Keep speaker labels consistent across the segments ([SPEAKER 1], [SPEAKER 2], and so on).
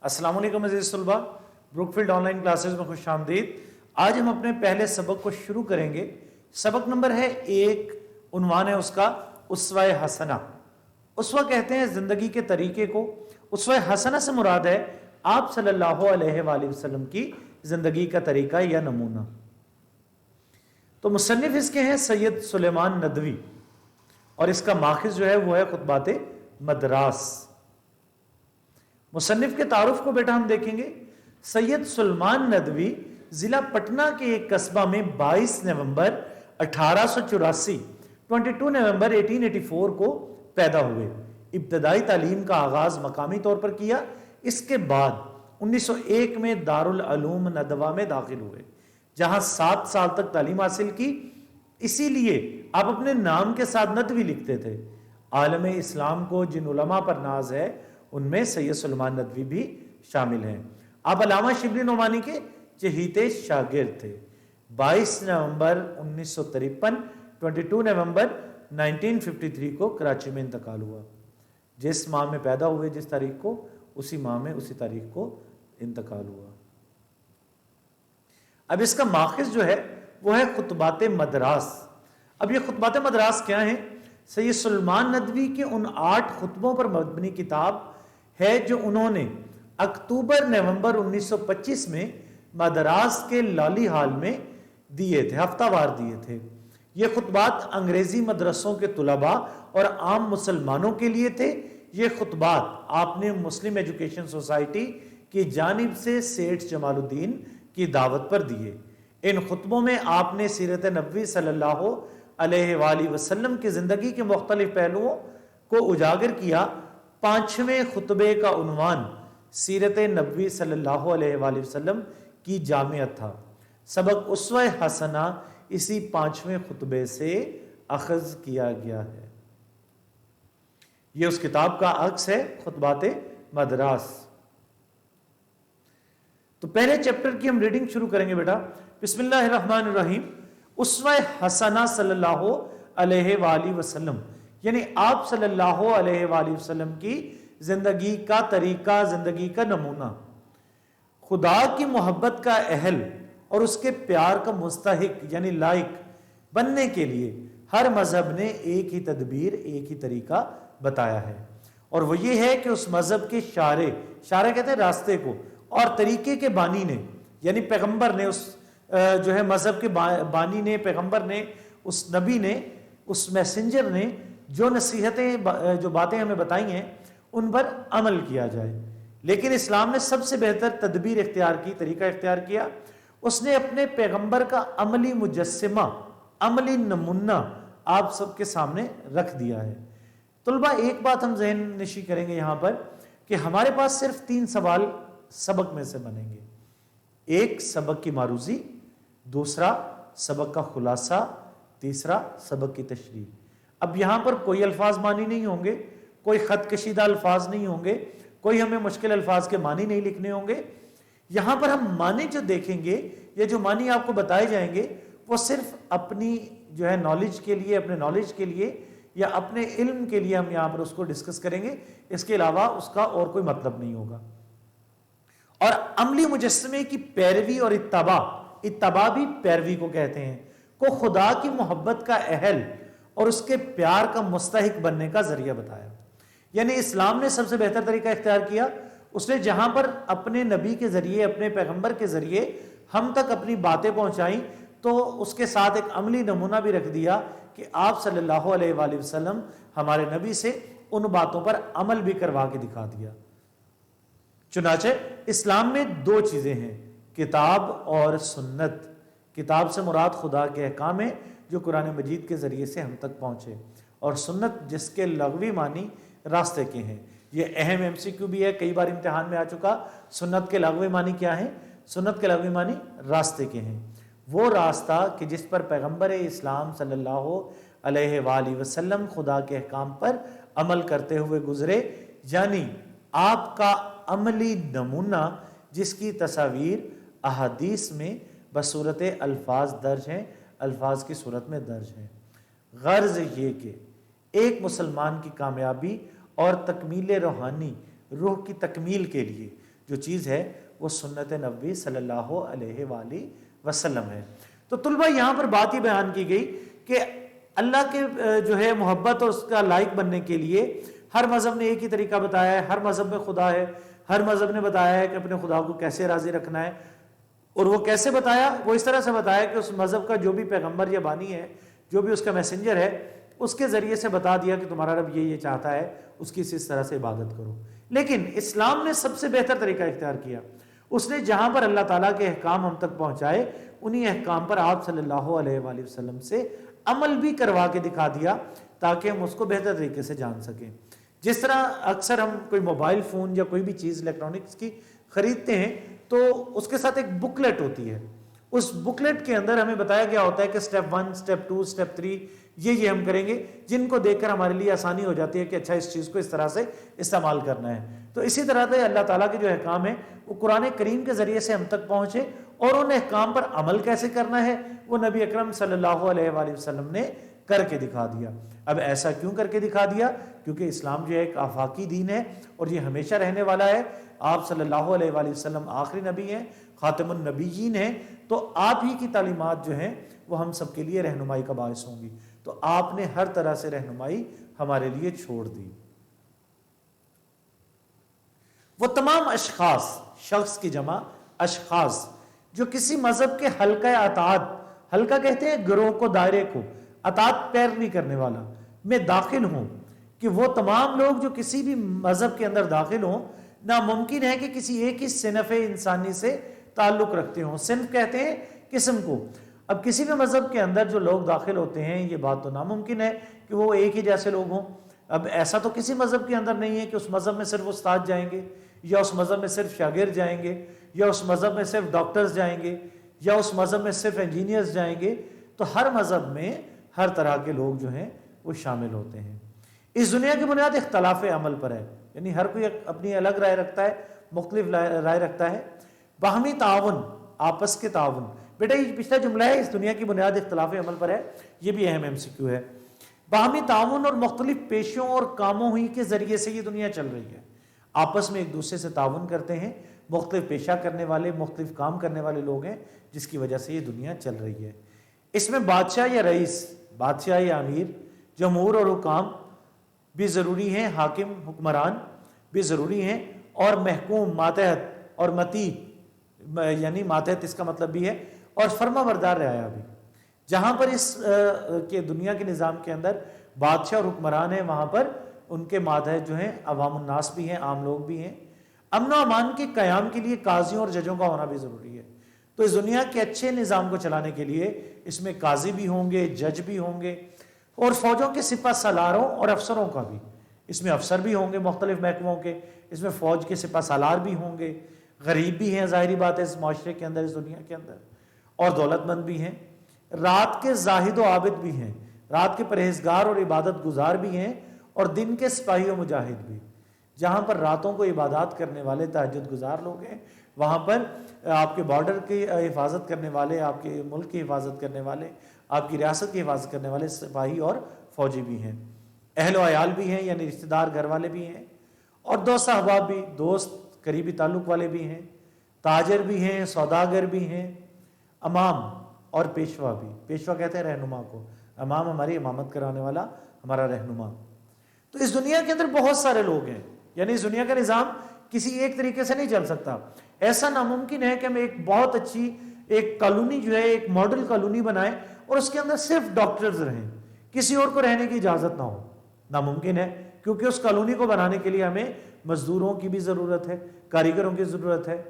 [SPEAKER 1] السلام علیکم عزیز طلباء، بروکفیلڈ آن لائن کلاسز میں خوش آمدید۔ آج ہم اپنے پہلے سبق کو شروع کریں گے۔ سبق نمبر ہے 1، عنوان ہے اس کا اسوہ حسنہ۔ اسوہ کہتے ہیں زندگی کے طریقے کو۔ اسوہ حسنہ سے مراد ہے آپ صلی اللہ علیہ وآلہ وسلم کی زندگی کا طریقہ یا نمونہ۔ تو مصنف اس کے ہیں سید سلیمان ندوی، اور اس کا ماخذ جو ہے وہ ہے خطبات مدراس۔ مصنف کے تعارف کو بیٹا ہم دیکھیں گے۔ سید سلیمان ندوی ضلع پٹنہ کے ایک قصبہ میں 22 نومبر 1884 22 نومبر 1884 کو پیدا ہوئے۔ ابتدائی تعلیم کا آغاز مقامی طور پر کیا، اس کے بعد 1901 میں دارالعلوم ندوہ میں داخل ہوئے، جہاں 7 سال تک تعلیم حاصل کی۔ اسی لیے آپ اپنے نام کے ساتھ ندوی لکھتے تھے۔ عالم اسلام کو جن علماء پر ناز ہے ان میں سید سلیمان ندوی بھی شامل ہیں۔ آپ علامہ شبلی نعمانی کے چہیتے شاگرد تھے۔ 22 نومبر 1953 22 نومبر 1953 کو کراچی میں انتقال ہوا۔ جس ماہ میں پیدا ہوئے، جس تاریخ کو، اسی ماہ میں اسی تاریخ کو انتقال ہوا۔ اب اس کا ماخذ جو ہے وہ ہے خطبات مدراس۔ اب یہ خطبات مدراس کیا ہیں؟ سید سلیمان ندوی کے ان 8 خطبوں پر مبنی کتاب ہے جو انہوں نے اکتوبر نومبر 1925 میں مدراس کے لالی ہال میں دیے تھے، ہفتہ وار دیے تھے۔ یہ خطبات انگریزی مدرسوں کے طلباء اور عام مسلمانوں کے لیے تھے۔ یہ خطبات آپ نے مسلم ایجوکیشن سوسائٹی کی جانب سے سیٹھ جمال الدین کی دعوت پر دیے۔ ان خطبوں میں آپ نے سیرت نبوی صلی اللہ علیہ وآلہ وسلم کی زندگی کے مختلف پہلوؤں کو اجاگر کیا۔ 5ویں خطبے کا عنوان سیرت نبوی صلی اللہ علیہ وآلہ وسلم کی جامعت تھا۔ سبق اسوہ حسنہ اسی 5ویں خطبے سے اخذ کیا گیا ہے۔ یہ اس کتاب کا عکس ہے، خطبات مدراس۔ تو پہلے چیپٹر کی ہم ریڈنگ شروع کریں گے بیٹا۔ بسم اللہ الرحمن الرحیم۔ اسوہ حسنہ صلی اللہ علیہ وآلہ وسلم، یعنی آپ صلی اللہ علیہ وآلہ وسلم کی زندگی کا طریقہ، زندگی کا نمونہ۔ خدا کی محبت کا اہل اور اس کے پیار کا مستحق یعنی لائق بننے کے لیے ہر مذہب نے ایک ہی تدبیر، ایک ہی طریقہ بتایا ہے، اور وہ یہ ہے کہ اس مذہب کے شارع کہتے ہیں راستے کو، اور طریقے کے بانی نے یعنی پیغمبر نے، اس جو ہے مذہب کے بانی نے، پیغمبر نے، اس نبی نے، اس میسنجر نے جو نصیحتیں، جو باتیں ہمیں بتائی ہیں ان پر عمل کیا جائے۔ لیکن اسلام نے سب سے بہتر تدبیر اختیار کی، طریقہ اختیار کیا۔ اس نے اپنے پیغمبر کا عملی مجسمہ، عملی نمونہ آپ سب کے سامنے رکھ دیا ہے۔ طلبہ ایک بات ہم ذہن نشی کریں گے یہاں پر کہ ہمارے پاس صرف 3 سوال سبق میں سے بنیں گے۔ ایک سبق کی معروضی، دوسرا سبق کا خلاصہ، تیسرا سبق کی تشریح۔ اب یہاں پر کوئی الفاظ معنی نہیں ہوں گے، کوئی خط کشیدہ الفاظ نہیں ہوں گے، کوئی ہمیں مشکل الفاظ کے معنی نہیں لکھنے ہوں گے۔ یہاں پر ہم معنی جو دیکھیں گے یا جو معنی آپ کو بتائے جائیں گے وہ صرف اپنی جو ہے نالج کے لیے، اپنے نالج کے لیے یا اپنے علم کے لیے ہم یہاں پر اس کو ڈسکس کریں گے، اس کے علاوہ اس کا اور کوئی مطلب نہیں ہوگا۔ اور عملی مجسمے کی پیروی اور اتباع بھی پیروی کو کہتے ہیں، کو خدا کی محبت کا اہل اور اس کے پیار کا مستحق بننے کا ذریعہ بتایا۔ یعنی اسلام نے سب سے بہتر طریقہ اختیار کیا۔ اس نے جہاں پر اپنے نبی کے ذریعے، اپنے پیغمبر کے ذریعے ہم تک اپنی باتیں پہنچائیں تو اس کے ساتھ ایک عملی نمونہ بھی رکھ دیا کہ آپ صلی اللہ علیہ وآلہ وسلم ہمارے نبی سے ان باتوں پر عمل بھی کروا کے دکھا دیا۔ چنانچہ اسلام میں 2 چیزیں ہیں، کتاب اور سنت۔ کتاب سے مراد خدا کے احکام ہیں جو قرآن مجید کے ذریعے سے ہم تک پہنچے، اور سنت جس کے لغوی معنی راستے کے ہیں۔ یہ اہم MCQ بھی ہے، کئی بار امتحان میں آ چکا۔ سنت کے لغوی معنی کیا ہیں؟ سنت کے لغوی معنی راستے کے ہیں، وہ راستہ کہ جس پر پیغمبر اسلام صلی اللہ علیہ وآلہ وسلم خدا کے احکام پر عمل کرتے ہوئے گزرے، یعنی آپ کا عملی نمونہ جس کی تصاویر احادیث میں بصورت الفاظ درج ہیں، الفاظ کی صورت میں درج ہیں۔ غرض یہ کہ ایک مسلمان کی کامیابی اور تکمیل روحانی، روح کی تکمیل کے لیے جو چیز ہے وہ سنت نبوی صلی اللہ علیہ وآلہ وسلم ہے۔ تو طلبہ یہاں پر بات ہی بیان کی گئی کہ اللہ کے جو ہے محبت اور اس کا لائق بننے کے لیے ہر مذہب نے ایک ہی طریقہ بتایا ہے، ہر مذہب میں خدا ہے، ہر مذہب نے بتایا ہے کہ اپنے خدا کو کیسے راضی رکھنا ہے، اور وہ کیسے بتایا؟ وہ اس طرح سے بتایا کہ اس مذہب کا جو بھی پیغمبر یا بانی ہے، جو بھی اس کا میسنجر ہے، اس کے ذریعے سے بتا دیا کہ تمہارا رب یہ چاہتا ہے، اس کی اس طرح سے عبادت کرو۔ لیکن اسلام نے سب سے بہتر طریقہ اختیار کیا، اس نے جہاں پر اللہ تعالیٰ کے احکام ہم تک پہنچائے، انہی احکام پر آپ صلی اللہ علیہ وآلہ وسلم سے عمل بھی کروا کے دکھا دیا تاکہ ہم اس کو بہتر طریقے سے جان سکیں۔ جس طرح اکثر ہم کوئی موبائل فون یا کوئی بھی چیز الیکٹرانکس کی خریدتے ہیں تو اس کے ساتھ ایک بکلیٹ ہوتی ہے، اس بکلیٹ کے اندر ہمیں بتایا گیا ہوتا ہے کہ سٹیپ 1 سٹیپ 2 سٹیپ 3 یہ ہم کریں گے، جن کو دیکھ کر ہمارے لیے آسانی ہو جاتی ہے کہ اچھا اس چیز کو اس طرح سے استعمال کرنا ہے۔ تو اسی طرح سے اللہ تعالیٰ کے جو احکام ہیں وہ قرآن کریم کے ذریعے سے ہم تک پہنچے، اور ان احکام پر عمل کیسے کرنا ہے وہ نبی اکرم صلی اللہ علیہ وآلہ وسلم نے کر کے دکھا دیا۔ اب ایسا کیوں کر کے دکھا دیا؟ کیونکہ اسلام جو ہے ایک آفاقی دین ہے اور یہ ہمیشہ رہنے والا ہے۔ آپ صلی اللہ علیہ وآلہ وسلم آخری نبی ہیں، خاتم النبیین ہیں، تو آپ ہی کی تعلیمات جو ہیں وہ ہم سب کے لیے رہنمائی کا باعث ہوں گی، تو آپ نے ہر طرح سے رہنمائی ہمارے لیے چھوڑ دی۔ وہ تمام اشخاص، شخص کی جمع اشخاص، جو کسی مذہب کے حلقہ اطاعت، حلقہ کہتے ہیں گروہ کو، دائرے کو، اطاعت پیروی کرنے والا، میں داخل ہوں، کہ وہ تمام لوگ جو کسی بھی مذہب کے اندر داخل ہوں، ناممکن ہے کہ کسی ایک ہی صنف انسانی سے تعلق رکھتے ہوں۔ صنف کہتے ہیں قسم کو۔ اب کسی بھی مذہب کے اندر جو لوگ داخل ہوتے ہیں، یہ بات تو ناممکن ہے کہ وہ ایک ہی جیسے لوگ ہوں۔ اب ایسا تو کسی مذہب کے اندر نہیں ہے کہ اس مذہب میں صرف استاد جائیں گے، یا اس مذہب میں صرف شاگرد جائیں گے، یا اس مذہب میں صرف ڈاکٹرز جائیں گے، یا اس مذہب میں صرف انجینئرز جائیں گے۔ تو ہر مذہب میں ہر طرح کے لوگ جو ہیں وہ شامل ہوتے ہیں۔ اس دنیا کی بنیاد اختلاف عمل پر ہے، یعنی ہر کوئی اپنی الگ رائے رکھتا ہے، مختلف رائے رکھتا ہے۔ باہمی تعاون، آپس کے تعاون، بیٹا یہ پچھلا جملہ ہے، اس دنیا کی بنیاد اختلاف عمل پر ہے، یہ بھی اہم MCQ ہے۔ باہمی تعاون اور مختلف پیشوں اور کاموں ہی کے ذریعے سے یہ دنیا چل رہی ہے، آپس میں ایک دوسرے سے تعاون کرتے ہیں، مختلف پیشہ کرنے والے، مختلف کام کرنے والے لوگ ہیں، جس کی وجہ سے یہ دنیا چل رہی ہے۔ اس میں بادشاہ یا رئیس، بادشاہ یا امیر، جمہور اور حکام بھی ضروری ہیں، حاکم حکمران بھی ضروری ہیں، اور محکوم، ماتحت اور متی، یعنی ماتحت اس کا مطلب بھی ہے، اور فرما بردار رعایا بھی۔ جہاں پر اس کے دنیا کے نظام کے اندر بادشاہ اور حکمران ہیں، وہاں پر ان کے ماتحت جو ہیں عوام الناس بھی ہیں، عام لوگ بھی ہیں۔ امن و امان کے قیام کے لیے قاضیوں اور ججوں کا ہونا بھی ضروری ہے۔ تو اس دنیا کے اچھے نظام کو چلانے کے لیے اس میں قاضی بھی ہوں گے، جج بھی ہوں گے، اور فوجوں کے سپہ سالاروں اور افسروں کا بھی، اس میں افسر بھی ہوں گے مختلف محکموں کے، اس میں فوج کے سپہ سالار بھی ہوں گے، غریب بھی ہیں، ظاہری بات ہے اس معاشرے کے اندر، اس دنیا کے اندر، اور دولت مند بھی ہیں۔ رات کے زاہد و عابد بھی ہیں، رات کے پرہیزگار اور عبادت گزار بھی ہیں، اور دن کے سپاہی و مجاہد بھی۔ جہاں پر راتوں کو عبادات کرنے والے تہجد گزار لوگ ہیں، وہاں پر آپ کے بارڈر کی حفاظت کرنے والے، آپ کے ملک کی حفاظت کرنے والے، آپ کی ریاست کی حفاظت کرنے والے سپاہی اور فوجی بھی ہیں۔ اہل و عیال بھی ہیں، یعنی رشتہ دار گھر والے بھی ہیں، اور دوست احباب بھی، دوست قریبی تعلق والے بھی ہیں، تاجر بھی ہیں، سوداگر بھی ہیں، امام اور پیشوا بھی۔ پیشوا کہتے ہیں رہنما کو، امام ہماری امامت کرانے والا، ہمارا رہنما۔ تو اس دنیا کے اندر بہت سارے لوگ ہیں، یعنی اس دنیا کا نظام کسی ایک طریقے سے نہیں چل سکتا۔ ایسا ناممکن ہے کہ ہم ایک بہت اچھی ایک کالونی جو ہے، ایک ماڈل کالونی بنائیں اور اس کے اندر صرف ڈاکٹرز رہیں، کسی اور کو رہنے کی اجازت نہ ہو۔ ناممکن ہے، کیونکہ اس کالونی کو بنانے کے لیے ہمیں مزدوروں کی بھی ضرورت ہے، کاریگروں کی ضرورت ہے،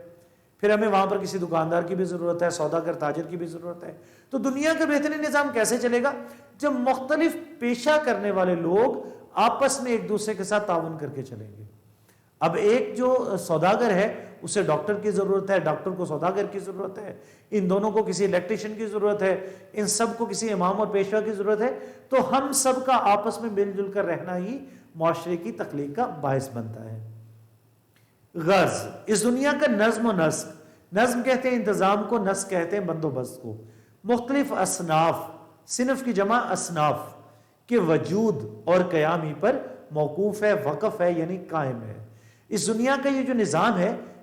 [SPEAKER 1] پھر ہمیں وہاں پر کسی دکاندار کی بھی ضرورت ہے، سوداگر تاجر کی بھی ضرورت ہے۔ تو دنیا کا بہترین نظام کیسے چلے گا؟ جب مختلف پیشہ کرنے والے لوگ آپس میں ایک دوسرے کے ساتھ تعاون کر کے چلیں گے۔ اب ایک جو سوداگر ہے اسے ڈاکٹر کی ضرورت ہے، ڈاکٹر کو سوداگر کی ضرورت ہے، ان دونوں کو کسی الیکٹریشین کی ضرورت ہے، ان سب کو کسی امام اور پیشوا کی ضرورت ہے۔ تو ہم سب کا آپس میں مل جل کر رہنا ہی معاشرے کی تخلیق کا باعث بنتا ہے۔ غرض، اس دنیا کا نظم و نسق، نظم کہتے ہیں انتظام کو، نسق کہتے ہیں بندوبست کو، مختلف اصناف، صنف کی جمع اصناف کے وجود اور قیام ہی پر موقوف ہے، وقف ہے، یعنی قائم ہے۔ اس دنیا کا یہ جو نظام ہے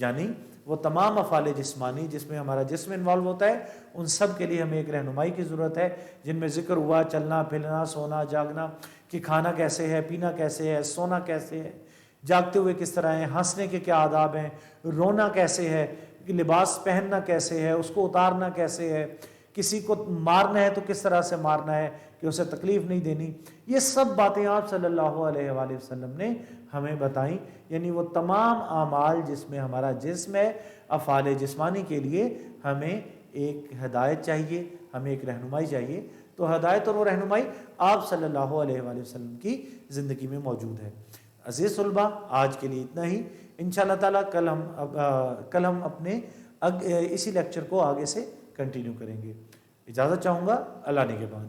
[SPEAKER 1] یعنی وہ تمام افعال جسمانی جس میں ہمارا جسم انوالو ہوتا ہے ان سب کے لیے ہمیں ایک رہنمائی کی ضرورت ہے، جن میں ذکر ہوا چلنا پھرنا سونا جاگنا، کہ کھانا کیسے ہے، پینا کیسے ہے، سونا کیسے ہے، جاگتے ہوئے کس طرح ہیں، ہنسنے کے کیا آداب ہیں، رونا کیسے ہے، کہ لباس پہننا کیسے ہے، اس کو اتارنا کیسے ہے، کسی کو مارنا ہے تو کس طرح سے مارنا ہے کہ اسے تکلیف نہیں دینی، یہ سب باتیں آپ صلی اللہ علیہ وآلہ وسلم نے ہمیں بتائیں۔ یعنی وہ تمام اعمال جس میں ہمارا جسم ہے، افعال جسمانی کے لیے ہمیں ایک ہدایت چاہیے، ہمیں ایک رہنمائی چاہیے، تو ہدایت اور وہ رہنمائی آپ صلی اللہ علیہ وآلہ وسلم کی زندگی میں موجود ہے۔ عزیز طلباء، آج کے لیے اتنا ہی، انشاءاللہ تعالیٰ کل ہم اپنے اسی لیکچر کو آگے سے کنٹینیو کریں گے۔ اجازت چاہوں گا، اللہ نگہبان۔